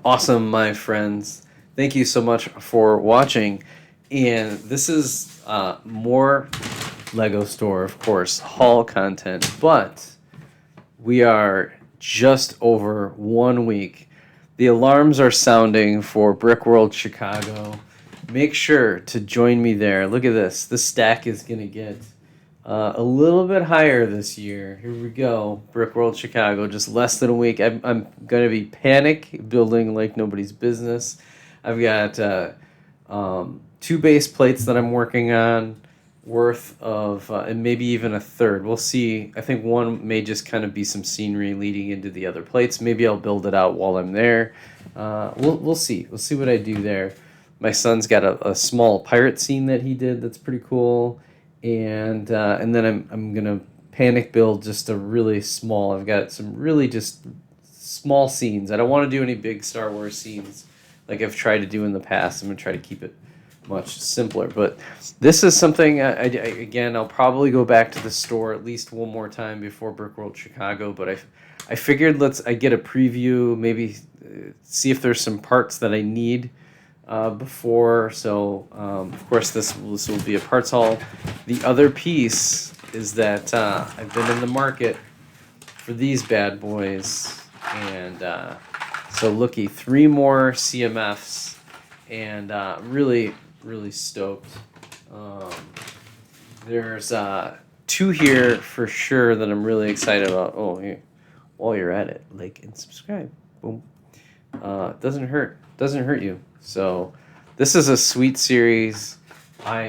Awesome, my friends. Thank you so much for watching. And this is more Lego store, of course, haul content, but we are just over 1 week. The alarms are sounding for BrickWorld Chicago. Make sure to join me there. Look at this. The stack is going to get a little bit higher this year. Here we go. BrickWorld Chicago, just less than a week. I'm going to be panic building like nobody's business. I've got two base plates that I'm working on worth of, and maybe even a third. We'll see. I think one may just kind of be some scenery leading into the other plates. Maybe I'll build it out while I'm there. We'll see. We'll see what I do there. My son's got a small pirate scene that he did that's pretty cool, and then I'm gonna panic build just a really small. I've got some really just small scenes. I don't want to do any big Star Wars scenes like I've tried to do in the past. I'm gonna try to keep it much simpler. But this is something again, I'll probably go back to the store at least one more time before BrickWorld Chicago. But I figured I get a preview, maybe see if there's some parts that I need before. So of course this will be a parts haul. The other piece is that I've been in the market for these bad boys, and so looky, 3 more CMFs, and really stoked. Um, there's 2 here for sure that I'm really excited about. Oh, here, while you're at it, like and subscribe. Boom. Doesn't hurt you. So this is a sweet series.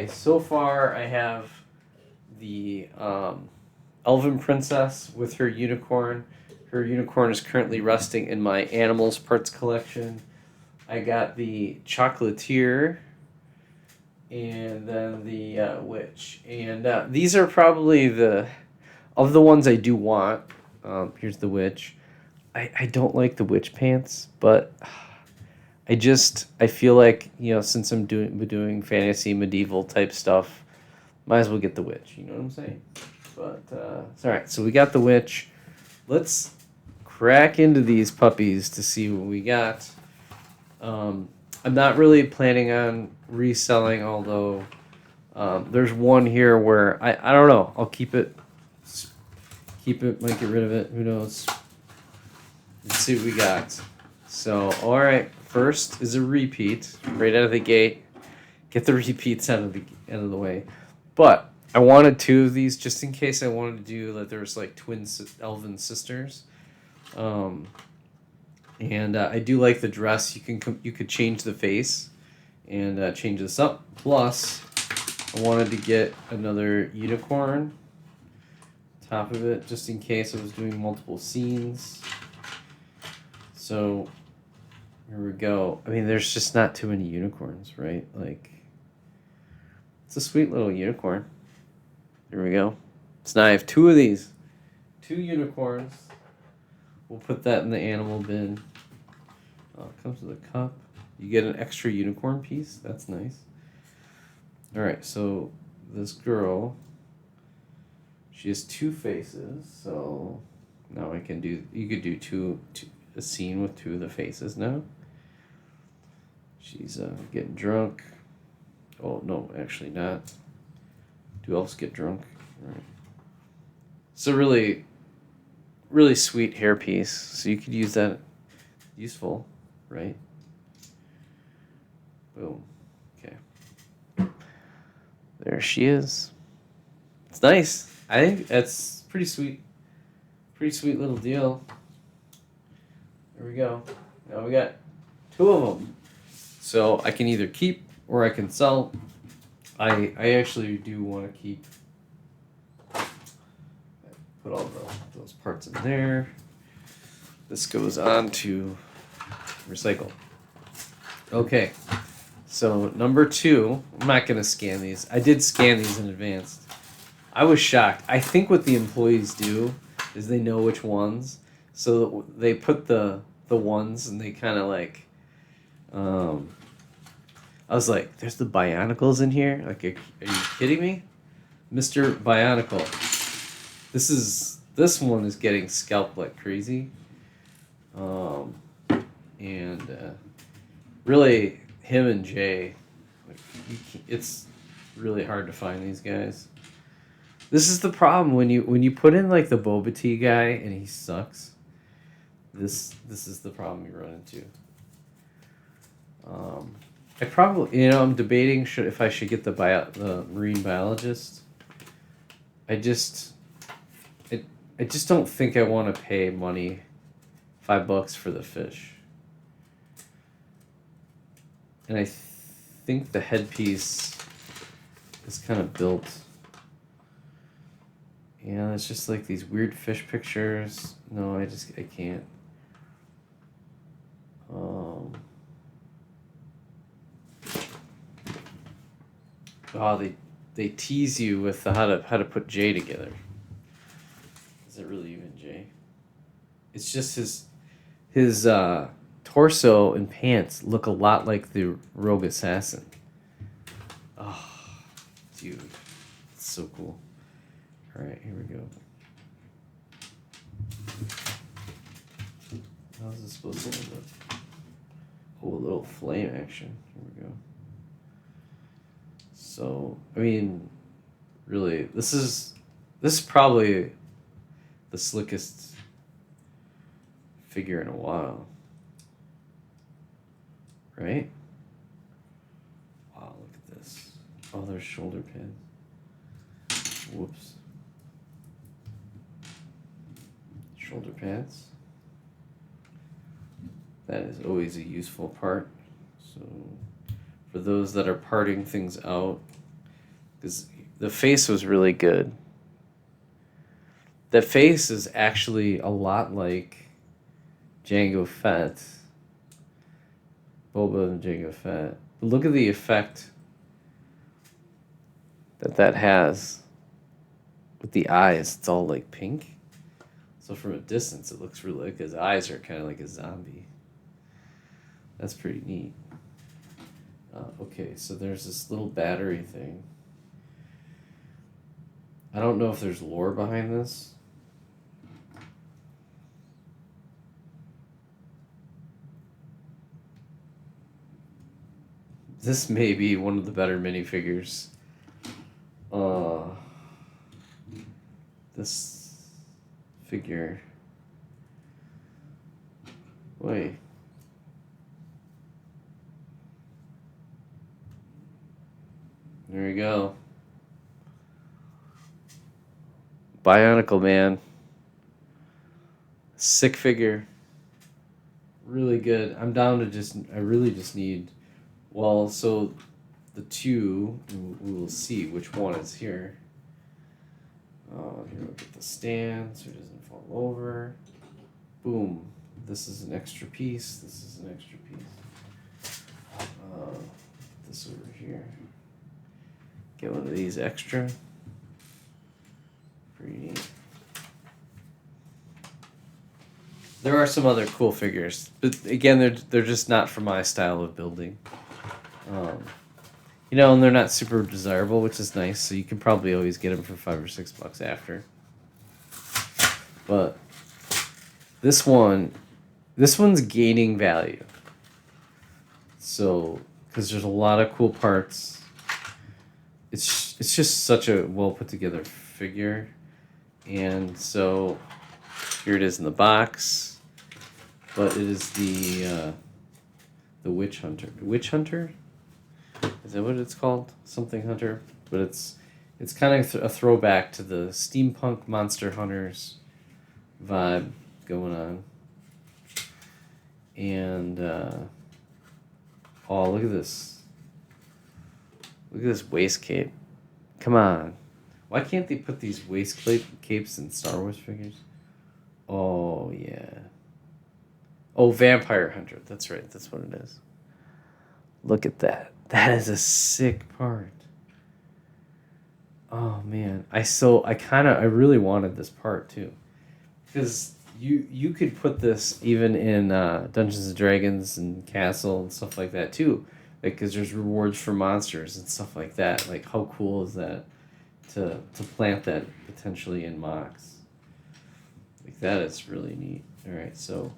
So far I have the Elven Princess with her unicorn. Her unicorn is currently resting in my animals parts collection. I got the Chocolatier, and then the witch. And these are probably of the ones I do want. Here's the witch. I don't like the witch pants, but I feel like, since I'm doing fantasy medieval type stuff, might as well get the witch. You know what I'm saying? But it's all right. So we got the witch. Let's crack into these puppies to see what we got. I'm not really planning on reselling, although there's one here where I don't know. I'll keep it. Might get rid of it. Who knows? Let's see what we got. So, all right. First is a repeat right out of the gate. Get the repeats out of the way. But I wanted 2 of these just in case I wanted to do that. There's like twin elven sisters. And I do like the dress. You could change the face and change this up. Plus, I wanted to get another unicorn top of it just in case I was doing multiple scenes. So here we go. I mean, there's just not too many unicorns, right? Like, it's a sweet little unicorn. There we go. So now I have 2 of these. 2 unicorns. We'll put that in the animal bin. Oh, it comes with a cup. You get an extra unicorn piece. That's nice. All right, so this girl, she has 2 faces. So now you could do a scene with 2 of the faces now. She's getting drunk. Oh, no, actually not. Do elves get drunk? All right. It's a really, really sweet hairpiece. So you could use that. Useful, right? Boom. Okay. There she is. It's nice. I think that's pretty sweet. Pretty sweet little deal. There we go. Now we got 2 of them. So I can either keep or I can sell. I actually do want to keep. Put all those parts in there. This goes on to recycle. Okay. So number 2, I'm not going to scan these. I did scan these in advance. I was shocked. I think what the employees do is they know which ones. So they put the ones and they kind of like, I was like, there's the Bionicles in here? Like, are you kidding me? Mr. Bionicle. This one is getting scalped like crazy. and really him and Jay, like, it's really hard to find these guys. This is the problem when you put in like the boba tea guy and he sucks. This is the problem you run into. I probably, I'm debating if I should get the marine biologist. I just don't think I want to pay money, $5 for the fish. And I think the headpiece is kind of built. Yeah, it's just like these weird fish pictures. No, I can't. Oh, they tease you with how to put Jay together. Is it really even Jay? It's just his torso and pants look a lot like the Rogue Assassin. Oh, dude, it's so cool. All right, here we go. How's this supposed to end up? Oh, a little flame action. Here we go. So, I mean, really, this is probably the slickest figure in a while. Right? Wow, look at this. Oh, there's shoulder pads. Whoops. Shoulder pads. That is always a useful part. So, for those that are parting things out, because the face was really good. The face is actually a lot like Jango Fett. Boba and Jango Fett. But look at the effect that has with the eyes. It's all like pink. So from a distance, it looks really like his eyes are kind of like a zombie. That's pretty neat. Okay, so there's this little battery thing. I don't know if there's lore behind this. This may be one of the better minifigures. This figure. Wait. There we go. Bionicle Man. Sick figure. Really good. I'm down to I really just need, well, so the two, we will see which one is here. Here, look at the stand so it doesn't fall over. Boom. This is an extra piece. This is an extra piece. This over here. Get one of these extra. Pretty neat. There are some other cool figures, but again, they're just not for my style of building. And they're not super desirable, which is nice. So you can probably always get them for $5 or $6 after. But this one's gaining value. So, because there's a lot of cool parts. It's just such a well put together figure, and so here it is in the box. But it is the Witch Hunter. Witch Hunter? Is that what it's called? Something Hunter. But it's kind of a throwback to the steampunk Monster Hunters vibe going on. And oh, look at this. Look at this waist cape. Come on. Why can't they put these waist capes in Star Wars figures? Oh, yeah. Oh, Vampire Hunter. That's right. That's what it is. Look at that. That is a sick part. Oh, man. I really wanted this part, too. Because you could put this even in Dungeons and Dragons and Castle and stuff like that, too. Like, because there's rewards for monsters and stuff like that. Like, how cool is that to plant that potentially in mocks? Like, that is really neat. All right, so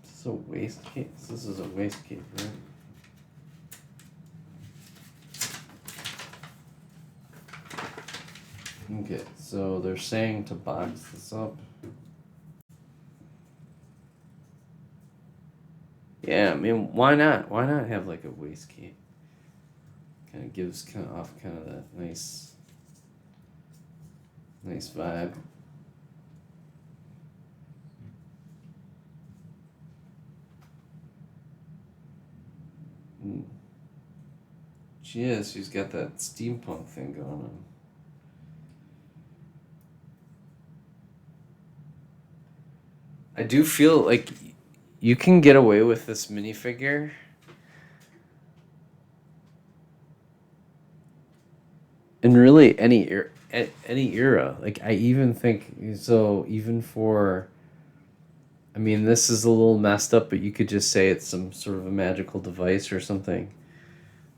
This is a waist cape. This is a waist cape, right? Okay, so they're saying to box this up. Yeah, I mean, why not? Why not have like a waist cape? Kind of gives off kind of that nice vibe. Mm. She's got that steampunk thing going on. I do feel like you can get away with this minifigure in really any era. Like I even think so. Even for, I mean, this is a little messed up, but you could just say it's some sort of a magical device or something.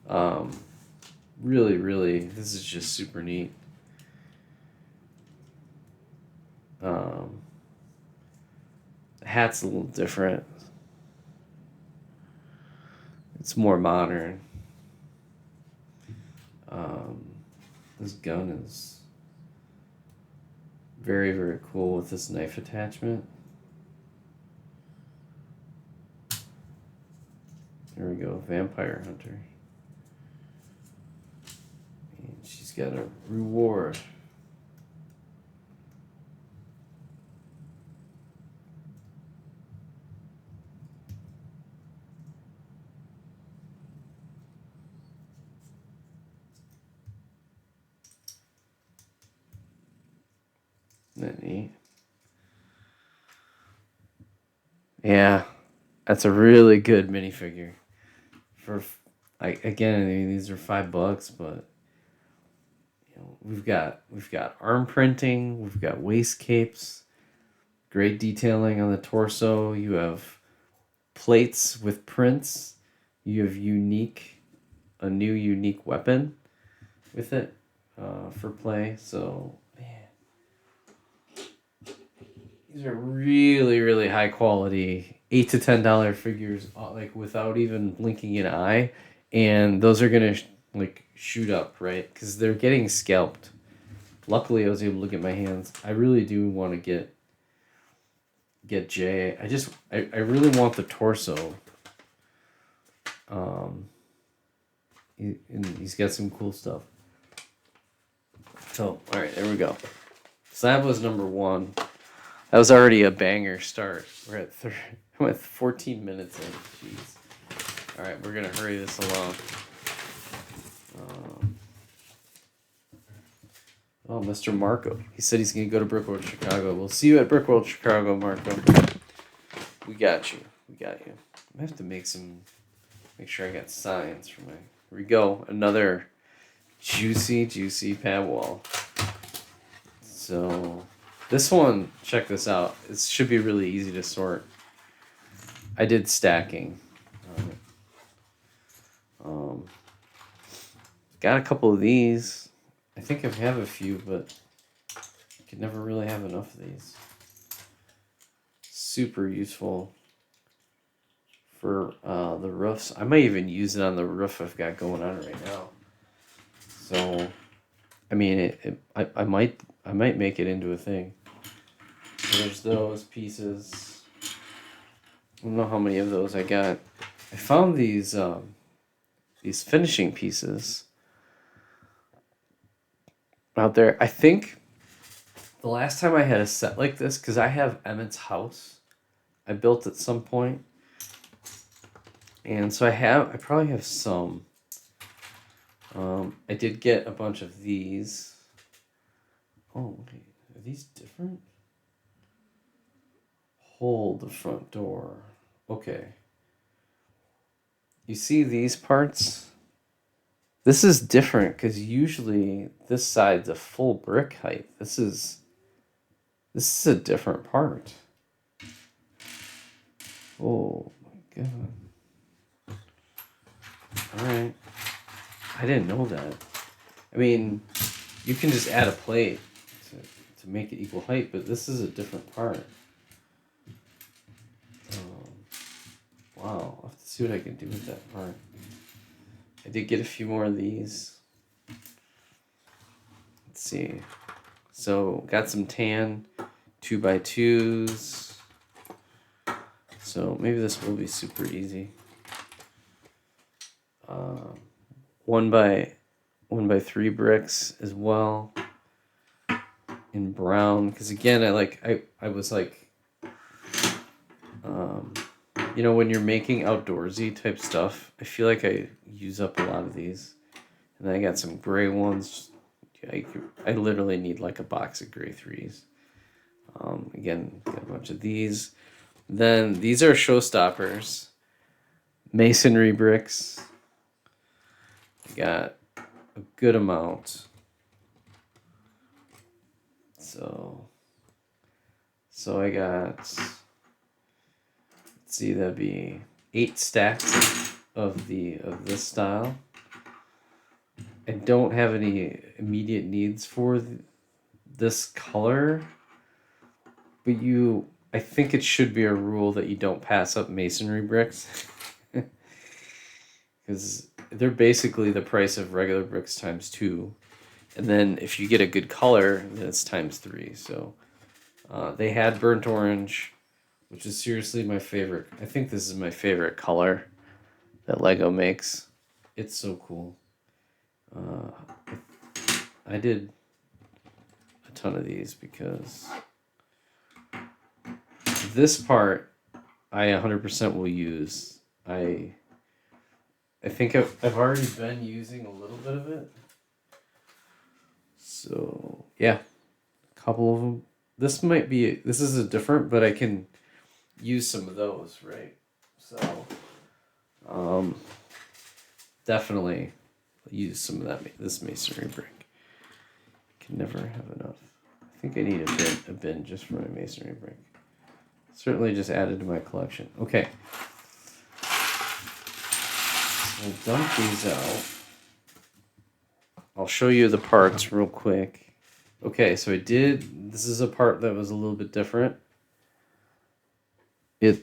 Um, really, really, this is just super neat. Um, the hat's a little different. It's more modern. This gun is very, very cool with this knife attachment. There we go, Vampire Hunter. And she's got a reward. Isn't that neat? Yeah, that's a really good minifigure. For again, I mean, these are $5, but you know, we've got arm printing, we've got waist capes, great detailing on the torso. You have plates with prints. You have a new unique weapon with it for play. So man, these are really, really high quality, $8 to $10 figures, like without even blinking an eye, and those are gonna like shoot up, right? Because they're getting scalped. Luckily, I was able to get my hands. I really do want to get Jay. I really want the torso. And he's got some cool stuff. So all right, there we go. So that was number one. That was already a banger start. We're at I'm at 14 minutes in. Jeez. All right, we're gonna hurry this along. Oh, Mr. Marco. He said he's gonna go to BrickWorld Chicago. We'll see you at BrickWorld Chicago, Marco. We got you. We got you. I have to make sure I got signs for my. Here we go. Another juicy pad wall. So this one, check this out. It should be really easy to sort. I did stacking. Got a couple of these. I think I have a few, but I could never really have enough of these. Super useful for the roofs. I might even use it on the roof I've got going on right now. So, I mean, I might make it into a thing. So there's those pieces. I don't know how many of those I got. I found these finishing pieces out there. I think the last time I had a set like this, because I have Emmett's house, I built at some point, and so I probably have some. I did get a bunch of these. Oh, wait, are these different? Hold the front door. Okay. You see these parts? This is different because usually this side's a full brick height. This is a different part. Oh my god. Alright. I didn't know that. I mean, you can just add a plate to make it equal height, but this is a different part. have to see what I can do with that part. I did get a few more of these. Let's see. So got some tan 2x2s. So maybe this will be super easy. 1x3 bricks as well in brown, because again I was like, you know, when you're making outdoorsy type stuff, I feel like I use up a lot of these. And then I got some gray ones. I literally need like a box of gray 3s. Again, got a bunch of these. Then these are showstoppers. Masonry bricks. I got a good amount. So I got, let's see, that'd be 8 stacks of this style. I don't have any immediate needs for this color, but I think it should be a rule that you don't pass up masonry bricks, because they're basically the price of regular bricks times 2, and then if you get a good color, then it's times 3. So they had burnt orange, which is seriously my favorite. I think this is my favorite color that Lego makes. It's so cool. I did a ton of these because this part I 100% will use. I think I've already been using a little bit of it. So yeah, a couple of them. This is a different, but I can use some of those, right? So definitely use some of this masonry brick. Can never have enough. I think I need a bin just for my masonry brick. Certainly just added to my collection. Okay. So I'll dump these out. I'll show you the parts real quick. Okay, so this is a part that was a little bit different. I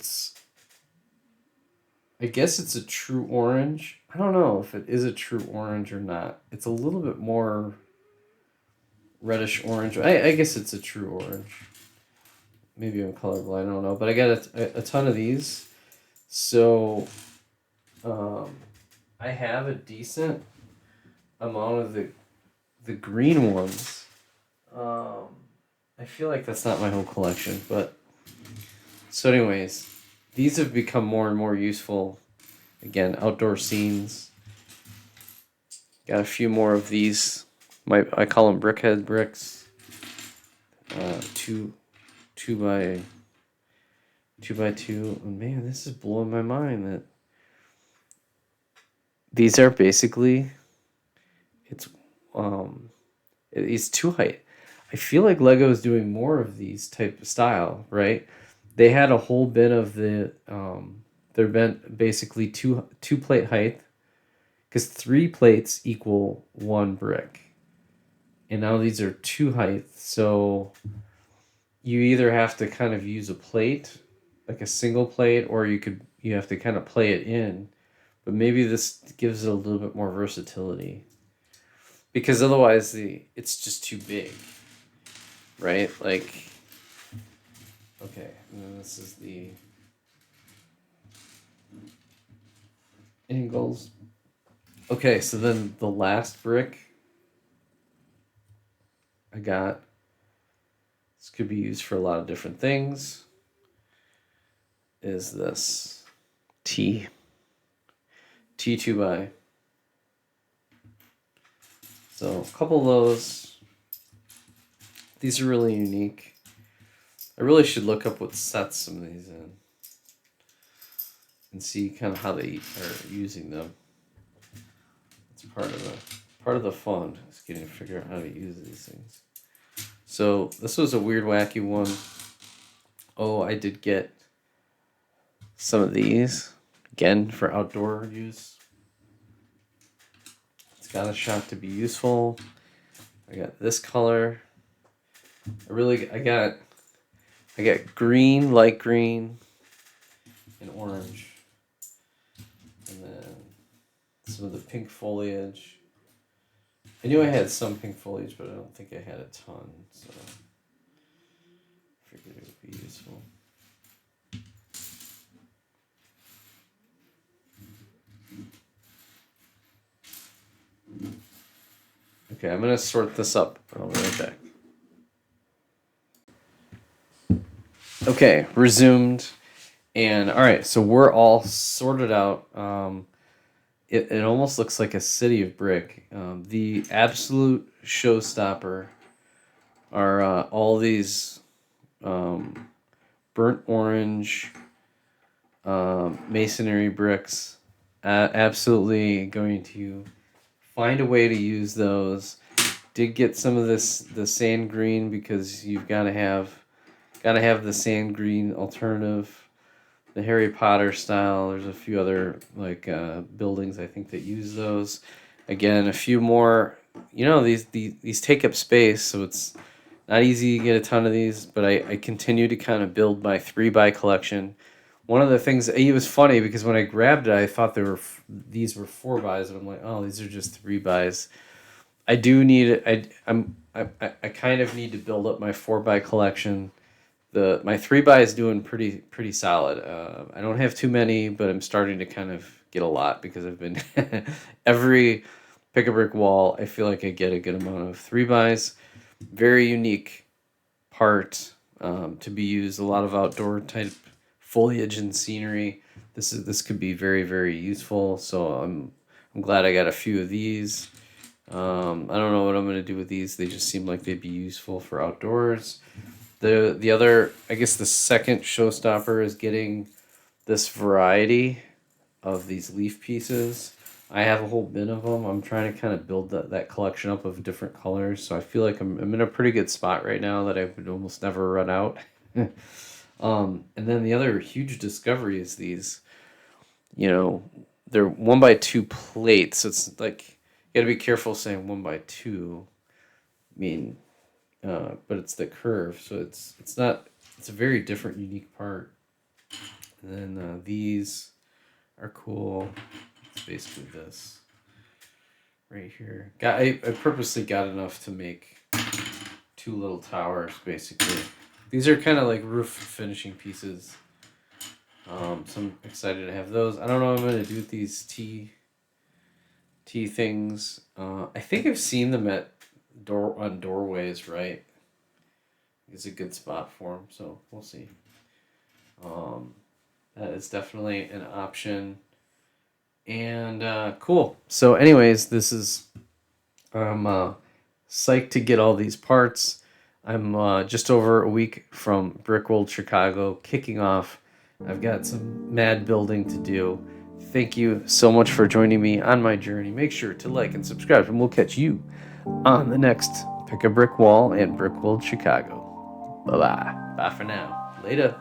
guess it's a true orange. I don't know if it is a true orange or not. It's a little bit more reddish orange. I guess it's a true orange. Maybe I'm colorblind, I don't know. But I got a ton of these. So I have a decent amount of the green ones. I feel like that's not my whole collection, but so anyways, these have become more and more useful. Again, outdoor scenes. Got a few more of these. I call them brickhead bricks. 2x2. And man, this is blowing my mind that these are basically it's 2 height. I feel like Lego is doing more of these type of style, right? They had a whole bin of they're basically two plate height, because 3 plates equal 1 brick, and now these are 2 height. So you either have to kind of use a plate, like a single plate, or you have to kind of play it in. But maybe this gives it a little bit more versatility, because otherwise it's just too big, right? Like, okay, and then this is the angles. Okay, so then the last brick I got, this could be used for a lot of different things, is this T2i. So a couple of those. These are really unique. I really should look up what sets some of these in and see kind of how they are using them. It's part of the fun is getting to figure out how to use these things. So this was a weird, wacky one. Oh, I did get some of these again for outdoor use. It's got a shot to be useful. I got this color. I got green, light green, and orange. some of the pink foliage. I knew I had some pink foliage, but I don't think I had a ton, so I figured it would be useful. Okay, I'm going to sort this up, and I'll be right back. Okay, resumed. And all right, so we're all sorted out. It almost looks like a city of brick. The absolute showstopper are all these burnt orange masonry bricks. Absolutely going to find a way to use those. Did get some of the sand green because you've got to have the sand green alternative. The Harry Potter style. There's a few other like buildings I think that use those. Again, a few more. You know, these take up space, so it's not easy to get a ton of these. But I continue to kind of build my 3x collection. One of the things, it was funny because when I grabbed it, I thought these were 4x's, and I'm like, oh, these are just 3x's. I do need I kind of need to build up my 4x collection. My 3x is doing pretty solid. I don't have too many, but I'm starting to kind of get a lot because I've been every pick a brick wall. I feel like I get a good amount of 3x's. Very unique part to be used. A lot of outdoor type foliage and scenery. This could be very, very useful. So I'm glad I got a few of these. I don't know what I'm gonna do with these. They just seem like they'd be useful for outdoors. The other, I guess the second showstopper is getting this variety of these leaf pieces. I have a whole bin of them. I'm trying to kind of build that collection up of different colors. So I feel like I'm in a pretty good spot right now that I would almost never run out. And then the other huge discovery is these, they're 1x2 plates. So it's like, you gotta be careful saying 1x2. I mean, but it's the curve, so it's not. It's a very different, unique part. And then these are cool. It's basically this right here. I purposely got enough to make 2 little towers, basically. These are kind of like roof finishing pieces. So I'm excited to have those. I don't know what I'm gonna do with these T things. I think I've seen them on doorways, right? It's a good spot for them, so we'll see. That is definitely an option. And cool. So anyways, I'm psyched to get all these parts. I'm just over a week from BrickWorld Chicago kicking off. I've got some mad building to do. Thank you so much for joining me on my journey. Make sure to like and subscribe, and we'll catch you on the next Pick a Brick Wall and BrickWorld Chicago. Bye-bye. Bye for now. Later.